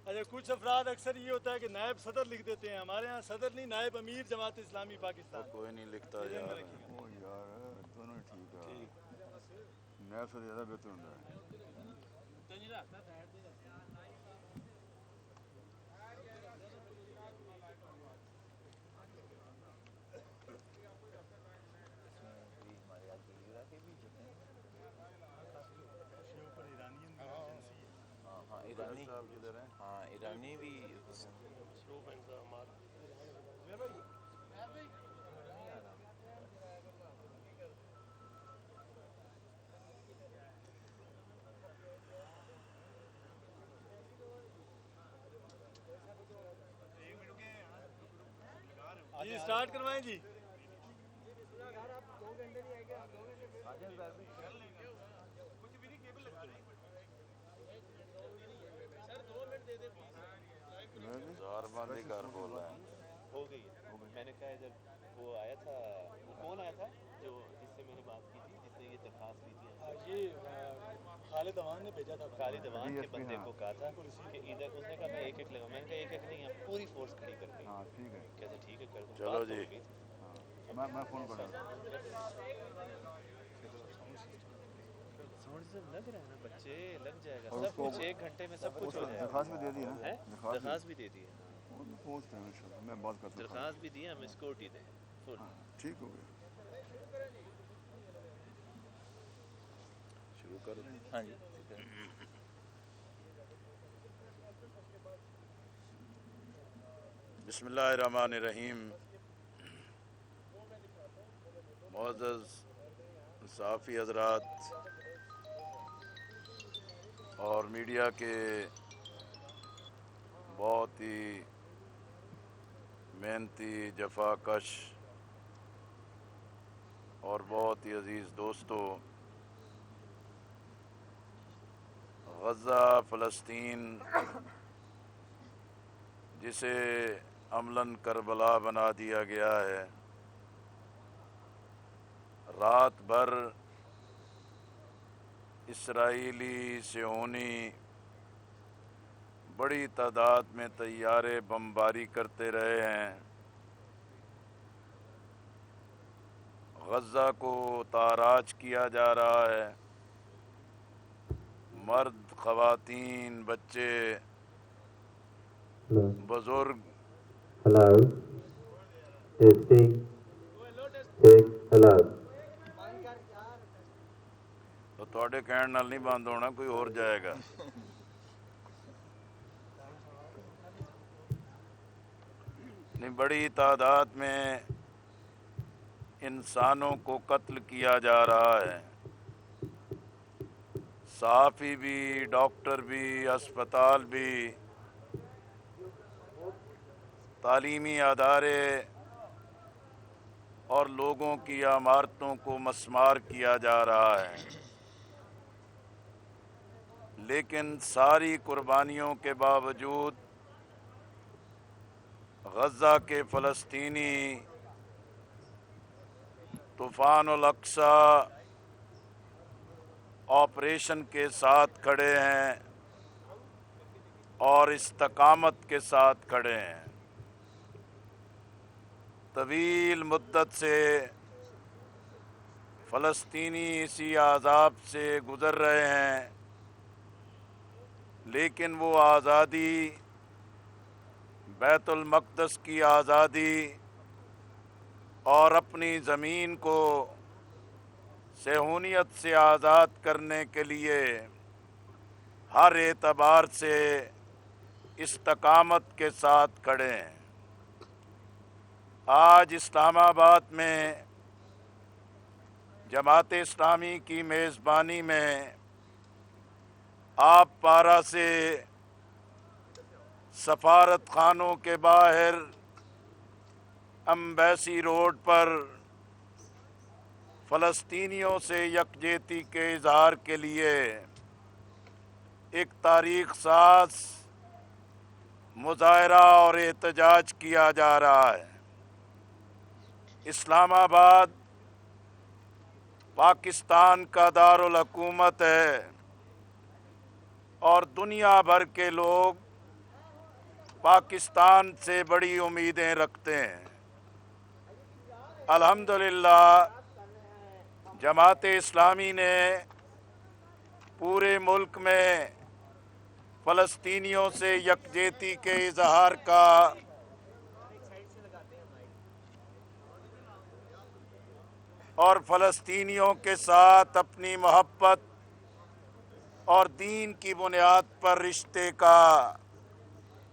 اچھا، کچھ افراد اکثر یہ ہوتا ہے کہ نائب صدر لکھ دیتے ہیں، ہمارے ہاں صدر نہیں، نائب امیر جماعت اسلامی وہ پاکستان. کوئی نہیں لکھتا یہ ذہن میں یار. رکھیے گا. وہ یار دونوں ہی ٹھیک ہے. ٹھیک. نیب سے زیادہ بہتر ہوتا ہے. ہاں ایرانی. صاحب کدھر ہیں؟ ہاں ایرانی بھی. جی سٹارٹ کروائیں جی. زہر بندی کر بول رہے ہیں. ہو گئی ہے. میں نے کہا ادھر وہ آیا تھا، وہ کون آیا تھا جو جس سے میں نے بات کی تھی، جس نے یہ درخواست دی تھی ہم سے؟ یہ خالد امان نے بھیجا تھا. خالد امان ڈی کے ایس پی. بندے ہاں کو کہا تھا کہ ادھر، اس نے کہا میں ایک ایک لگاؤں. میں نے کہا ایک ایک نہیں، آپ پوری فورس کھڑی کر دیں. ہاں ٹھیک ہے. کہتے ٹھیک ہے کر دوں. چلو بات تو جی. ہو گئی تھی. ہاں میں فون کر رہا ہوں. ساؤنڈ سسٹم لگ رہا ہے نا بچے، لگ جائے گا اور اس سب کو کچھ. ایک گھنٹے میں سب کچھ اس ہو کو جائے گا. درخواست بھی دے دی نا. ہے درخواست بھی دے دی ہے. وہ تو پہنچتے ہیں ان شاء اللہ. میں بات کرتا ہوں خالد درخواست سے. بھی دی، ہم اسکورٹی دیں فل. ہاں ٹھیک ہو گیا. شروع کر دیں. ہاں جی. بسم اللہ الرحمن الرحیم. معزز صحافی حضرات اور میڈیا کے بہت ہی محنتی، جفا کش اور بہت ہی عزیز دوستو، غزہ فلسطین جسے عملاً کربلا بنا دیا گیا ہے، رات بھر اسرائیلی صہیونی بڑی تعداد میں طیارے بمباری کرتے رہے ہیں. غزہ کو تاراج کیا جا رہا ہے. مرد، خواتین، بچے، بزرگ تو تھوڑے کہنے نال نہیں بند ہونا، کوئی اور جائے گا. نہیں، بڑی تعداد میں انسانوں کو قتل کیا جا رہا ہے. صحافی بھی، ڈاکٹر بھی، اسپتال بھی، تعلیمی ادارے اور لوگوں کی عمارتوں کو مسمار کیا جا رہا ہے. لیکن ساری قربانیوں کے باوجود غزہ کے فلسطینی طوفان الاقصی آپریشن کے ساتھ کھڑے ہیں اور استقامت کے ساتھ کھڑے ہیں. طویل مدت سے فلسطینی اسی عذاب سے گزر رہے ہیں، لیکن وہ آزادی، بیت المقدس کی آزادی اور اپنی زمین کو صہیونیت سے آزاد کرنے کے لیے ہر اعتبار سے استقامت کے ساتھ کھڑے ہیں. آج اسلام آباد میں جماعت اسلامی کی میزبانی میں آپ پارہ سے سفارت خانوں کے باہر امبیسی روڈ پر فلسطینیوں سے یکجہتی کے اظہار کے لیے ایک تاریخ ساز مظاہرہ اور احتجاج کیا جا رہا ہے. اسلام آباد پاکستان کا دارالحکومت ہے. और दुनिया भर के लोग पाकिस्तान से बड़ी उम्मीदें रखते हैं। अल्हम्दुलिल्लाह जमात इस्लामी ने पूरे मुल्क में फ़लस्तीनियों से यकजहती के इजहार का और फ़लस्तीनियों के साथ अपनी मोहब्बत और दीन की बुनियाद पर रिश्ते का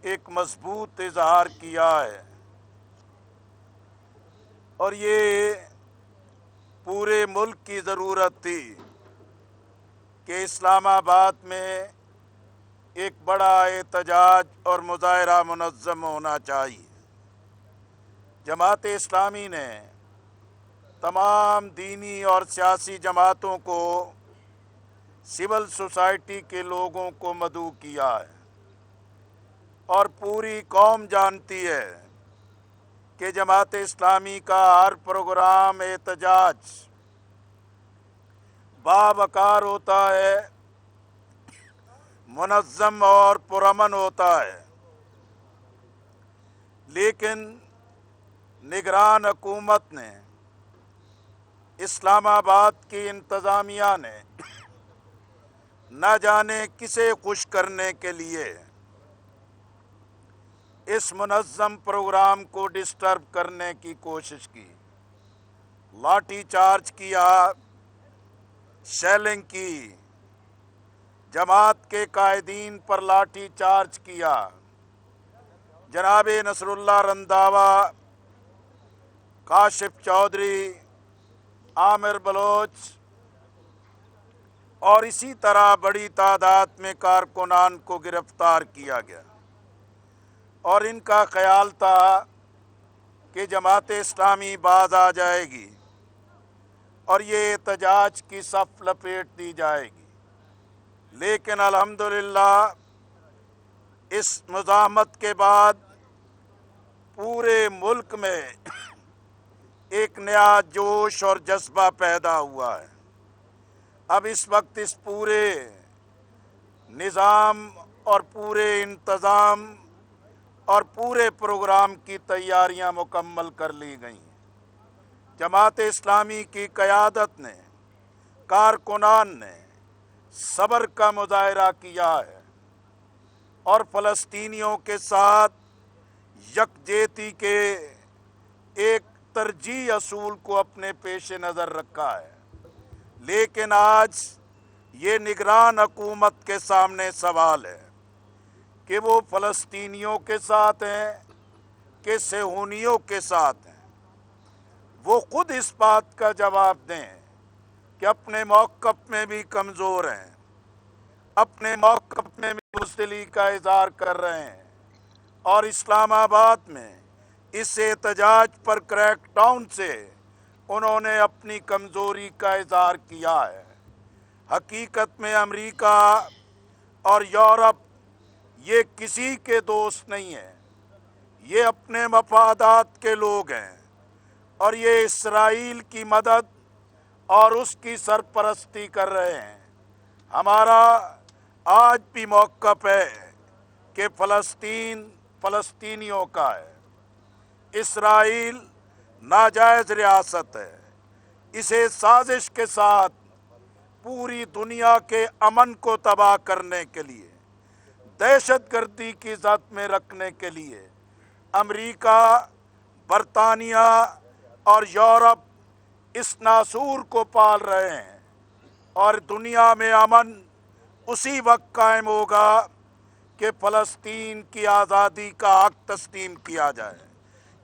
एक मजबूत इजहार किया है। और ये पूरे मुल्क की ज़रूरत थी कि इस्लामाबाद में एक बड़ा एहतजाज और मुजाहरा मुनज़्ज़म होना चाहिए। जमात इस्लामी ने तमाम दीनी और सियासी जमातों को, सिविल सोसाइटी के लोगों को मदऊ किया है और पूरी कौम जानती है कि जमात इस्लामी का हर प्रोग्राम एहतजाज बावकार होता है, मुनज़्ज़म और पुरअमन होता है। लेकिन निगरान हुकूमत ने, इस्लामाबाद की इंतज़ामिया ने न जाने किसे खुश करने के लिए इस मुनज़्ज़म प्रोग्राम को डिस्टर्ब करने की कोशिश की। लाठी चार्ज किया, शेलिंग की, जमात के कायदीन पर लाठी चार्ज किया। जनाब नसरुल्लाह रंधावा, काशिफ चौधरी, आमिर बलोच और इसी तरह बड़ी तादाद में कारकुनान को गिरफ्तार किया गया और इनका ख्याल था कि जमात इस्लामी बाज आ जाएगी और ये एहतजाज की सफ लपेट दी जाएगी। लेकिन अल्हम्दुलिल्लाह इस मुज़ाहमत के बाद पूरे मुल्क में एक नया जोश और जज्बा पैदा हुआ है। अब इस वक्त इस पूरे निज़ाम और पूरे इंतज़ाम और पूरे प्रोग्राम की तैयारियां मुकम्मल कर ली गई हैं। जमात इस्लामी की क़यादत ने, कारकुनान ने सब्र का मुजाहरा किया है और फ़लस्तीनियों के साथ यकजहती के एक तरजीह असूल को अपने पेश नज़र रखा है। लेकिन आज ये निगरान हुकूमत के सामने सवाल है कि वो फ़लस्तीनियों के साथ हैं कि सेहूनियों के साथ हैं। वो खुद इस बात का जवाब दें कि अपने मौक़िफ़ में भी कमज़ोर हैं, अपने मौक़िफ़ में भी बुज़दिली का इज़हार कर रहे हैं और इस्लामाबाद में इस एहतजाज पर क्रैकडाउन से उन्होंने अपनी कमज़ोरी का इज़हार किया है। हकीकत में अमेरिका और यूरोप ये किसी के दोस्त नहीं हैं, ये अपने मफादात के लोग हैं और ये इसराइल की मदद और उसकी सरपरस्ती कर रहे हैं। हमारा आज भी मौक़िफ़ है कि फ़लस्तीन फ़लस्तीनियों का है, इसराइल नाजायज़ रियासत है। इसे साजिश के साथ पूरी दुनिया के अमन को तबाह करने के लिए, दहशतगर्दी की ज़द में रखने के लिए अमेरिका, बरतानिया और यूरोप इस नासूर को पाल रहे हैं और दुनिया में अमन उसी वक्त कायम होगा कि फ़लस्तीन की आज़ादी का हक तस्लीम किया जाए,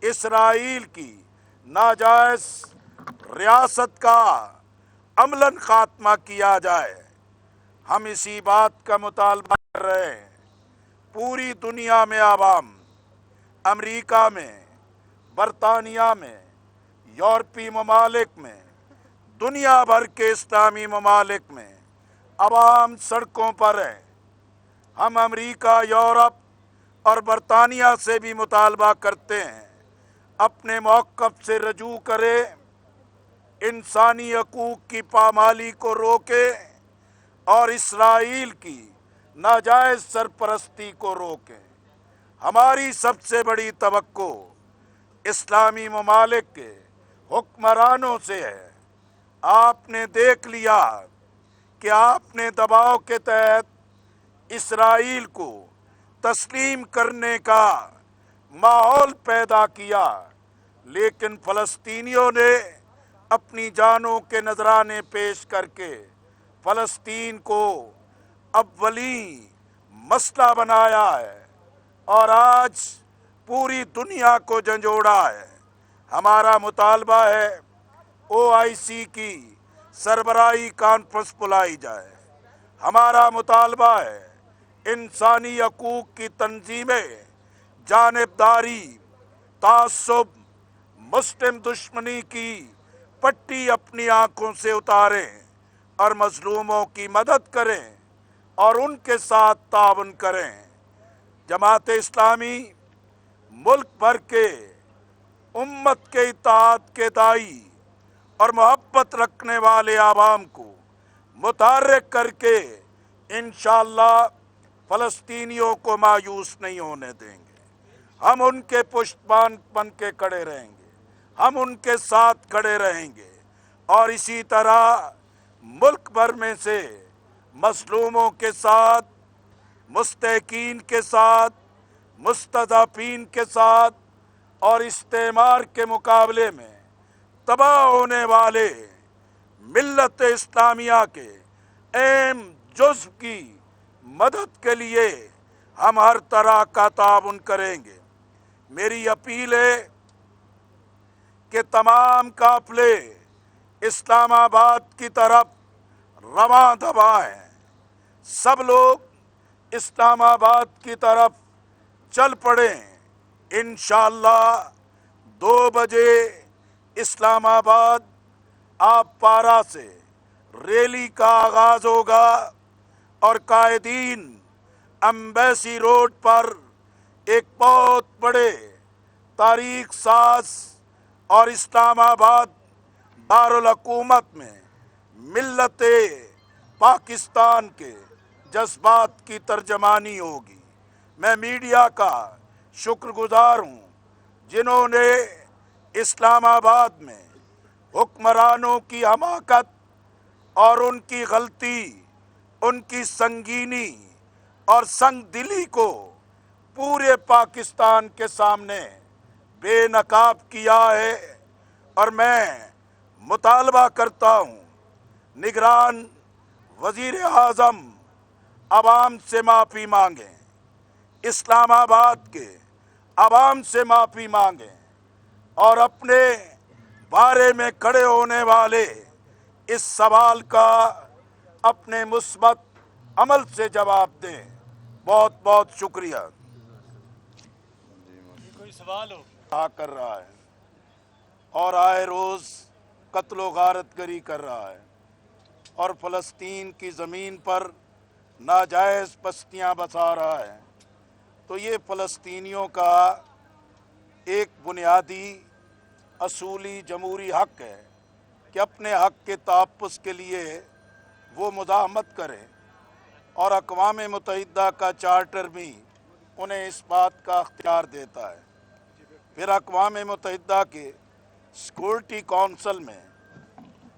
इसराइल की नाजायज़ रियासत का अमलन ख़ात्मा किया जाए। हम इसी बात का मुतालबा कर रहे हैं। पूरी दुनिया में आवाम, अमेरिका में, बरतानिया में, यूरोपीय ममालिक में, दुनिया भर के इस्लामी ममालिक में आवाम सड़कों पर हैं। हम अमेरिका, यूरोप और बरतानिया से भी मुतालबा करते हैं, अपने मौक़िफ़ से रजू करें, इंसानी हकूक़ की पामाली को रोके और इसराइल की नाजायज सरपरस्ती को रोकें। हमारी सबसे बड़ी तवक्को इस्लामी ममालिक के हुक्मरानों से है। आपने देख लिया कि आपने दबाव के तहत इसराइल को तस्लीम करने का माहौल पैदा किया, लेकिन फ़लस्तीनियों ने अपनी जानों के नजराने पेश करके फ़लस्तीन को अव्वली मसला बनाया है और आज पूरी दुनिया को झंझोड़ा है। हमारा मुतालबा है OIC की सरबराही कॉन्फ्रेंस बुलाई जाए। हमारा मुतालबा है इंसानी हकूक़ की तंजीमें जानिबदारी, तासुब, मुस्लिम दुश्मनी की पट्टी अपनी आंखों से उतारें और मजलूमों की मदद करें और उनके साथ ताउन करें। जमात इस्लामी मुल्क भर के उम्मत के इत्तेहाद के दाई और मोहब्बत रखने वाले आवाम को मुतहर्रिक करके इंशाअल्लाह फ़लस्तीनियों को मायूस नहीं होने देंगे। हम उनके पुष्टबान बन के खड़े रहेंगे, हम उनके साथ खड़े रहेंगे और इसी तरह मुल्क भर में से मजलूमों के साथ, मुस्तहकीन के साथ, मुस्तज़अफ़ीन के साथ और इस्तेमार के मुकाबले में तबाह होने वाले मिल्लत इस्लामिया के अहम जुज़्व की मदद के लिए हम हर तरह का ताउन करेंगे। मेरी अपील है कि तमाम काफ़िले इस्लामाबाद की तरफ रवां दवा हैं। सब लोग इस्लामाबाद की तरफ चल पड़ें। इंशाअल्लाह 2 बजे इस्लामाबाद पारा से रैली का आगाज होगा और कायदीन एम्बेसी रोड पर एक बहुत बड़े तारीख साज और इस्लामाबाद दारुल हुकूमत में मिल्लत पाकिस्तान के जज्बात की तर्जमानी होगी। मैं मीडिया का शुक्रगुजार हूँ जिन्होंने इस्लामाबाद में हुक्मरानों की हमाकत और उनकी गलती, उनकी संगीनी और संग दिली को पूरे पाकिस्तान के सामने बेनकाब किया है। और मैं मुतालबा करता हूँ निगरान वज़ीर आज़म आवाम से माफ़ी मांगें, इस्लामाबाद के आवाम से माफ़ी मांगें और अपने बारे में खड़े होने वाले इस सवाल का अपने मुस्बत अमल से जवाब दें। बहुत बहुत शुक्रिया। कोई सवाल हो? कर रहा है और आए रोज़ कत्ल व गारतगरी कर रहा है और फ़लस्तीन की ज़मीन पर नाजायज़ बस्तियां बसा रहा है, तो ये फ़लस्तीनियों का एक बुनियादी असूली जमहूरी हक़ है कि अपने हक़ के तहफ़्फ़ुज़ के लिए वो मुज़ाहमत करें और अक़वाम मुत्तहिदा का चार्टर भी उन्हें इस बात का अख्तियार देता है। फिर अक़वाम मुत्तहिदा के सिक्योरिटी काउंसिल में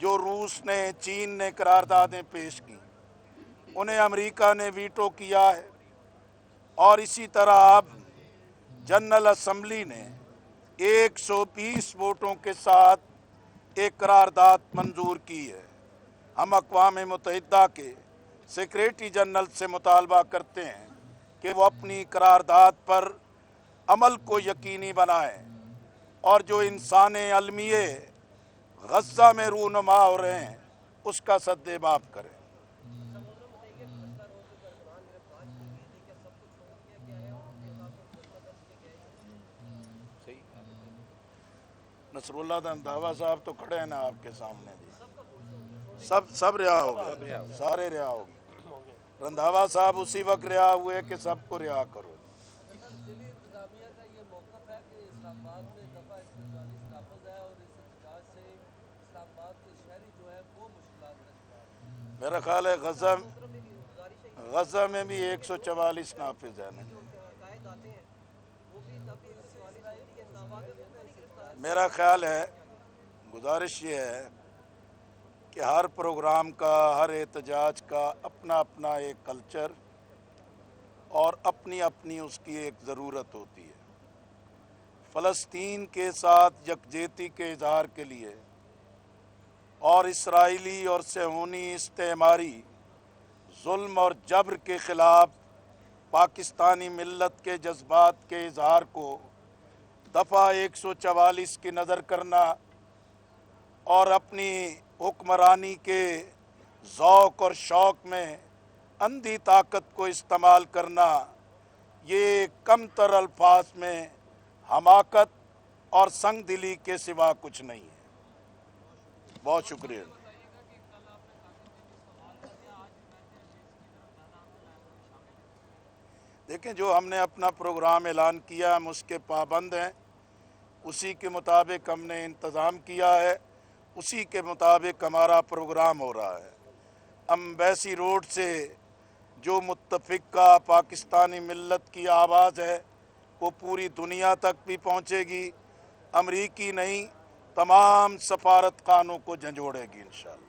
जो रूस ने, चीन ने करारदादें पेश की, उन्हें अमेरिका ने वीटो किया है और इसी तरह अब जनरल असम्बली ने 120 वोटों के साथ एक करारदाद मंजूर की है। हम अक़वाम मुत्तहिदा के सेक्रेटरी जनरल से मुतालबा करते हैं कि वो अपनी करारदाद पर अमल को यकीनी बनाएं और जो इंसाने अलमिये गज़ा में रूनुमा हो रहे हैं उसका सद्देबाब करें। नसरुल्लाह रंधावा साहब तो खड़े हैं ना आपके सामने जी। सब रिहा हो गए, सारे रिहा हो गए। रंधावा साहब उसी वक्त रिहा हुए कि सबको रिहा करो। मेरा ख्याल है गजा में भी 144 नाफिज है ना। मेरा ख्याल है, गुजारिश ये है कि हर प्रोग्राम का, हर एहतजाज का अपना अपना एक कल्चर और अपनी अपनी उसकी एक ज़रूरत होती है। फ़लस्तीन के साथ यकजहती के इजहार के लिए और इसराइली और सेहूनी इस्तेमारी जुल्म और जबर के ख़िलाफ़ पाकिस्तानी मिल्लत के जज्बात के इजहार को दफ़ा 144 की नज़र करना और अपनी हुक्मरानी के ज़ौक़ और शौक़ में अंधी ताकत को इस्तेमाल करना, ये कम तर अल्फाज में हमाकत और संग दिली के सिवा कुछ नहीं है। बहुत शुक्रिया। देखें, जो हमने अपना प्रोग्राम ऐलान किया हम उसके पाबंद हैं, उसी के मुताबिक हमने इंतज़ाम किया है, उसी के मुताबिक हमारा प्रोग्राम हो रहा है। एम्बेसी रोड से जो मुत्तफ़िक़ा पाकिस्तानी मिल्लत की आवाज़ है वो पूरी दुनिया तक भी पहुँचेगी, अमरीकी नहीं तमाम सफारतखानों को झंझोड़ेगी इंशाअल्लाह।